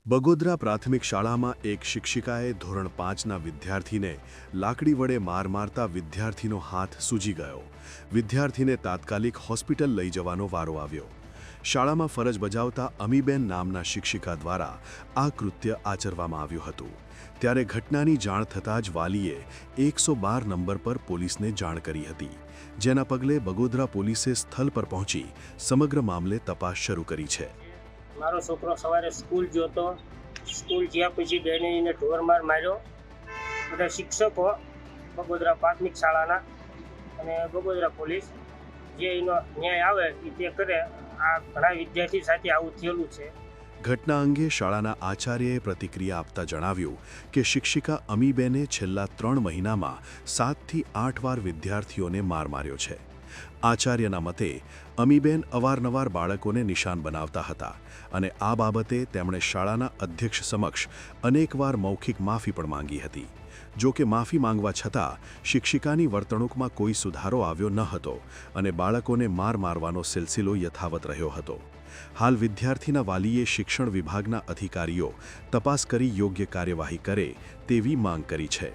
બગોદરા પ્રાથમિક શાળામાં એક શિક્ષિકાએ ધોરણ 5ના વિદ્યાર્થીને લાકડી વડે માર મારતા વિદ્યાર્થીનો હાથ સૂજી ગયો. વિદ્યાર્થીને તાત્કાલિક હોસ્પિટલ લઈ જવાનો વારો આવ્યો. શાળામાં ફરજ બજાવતા અમીબેન નામના શિક્ષિકા દ્વારા આ કૃત્ય આચરવામાં આવ્યું હતું. ત્યારે ઘટનાની જાણ થતાં જ વાલીએ 112 નંબર પર પોલીસને જાણ કરી હતી, જેના પગલે બગોદરા પોલીસે સ્થળ પર પહોંચી સમગ્ર મામલે તપાસ શરૂ કરી છે. મારો છોકરો સવારે સ્કૂલ જોતો, સ્કૂલ જ્યાં પછી બેનીને ઢોરમાર માર્યો. બધા શિક્ષકો બગોદરા પ્રાથમિક શાળાના અને બગોદરા પોલીસ જે એનો ન્યાય આવે એ તે કરે. આ ઘણા વિદ્યાર્થી સાથે આવું થયેલું છે. ઘટના અંગે શાળાના આચાર્યએ પ્રતિક્રિયા આપતા જણાવ્યું કે શિક્ષિકા અમીબેને છેલ્લા 3 મહિનામાં 7થી 8 વાર વિદ્યાર્થીઓને માર માર્યો છે. આચાર્યના મતે અમીબેન અવારનવાર બાળકોને નિશાન બનાવતા હતા અને આ બાબતે તેમણે શાળાના અધ્યક્ષ સમક્ષ અનેકવાર મૌખિક માફી પણ માંગી હતી. જો કે માફી માંગવા છતાં શિક્ષિકાની વર્તણૂકમાં કોઈ સુધારો આવ્યો ન હતો અને બાળકોને માર મારવાનો સિલસિલો યથાવત રહ્યો હતો. હાલ વિદ્યાર્થીના વાલીએ શિક્ષણ વિભાગના અધિકારીઓ તપાસ કરી યોગ્ય કાર્યવાહી કરે તેવી માંગ કરી છે.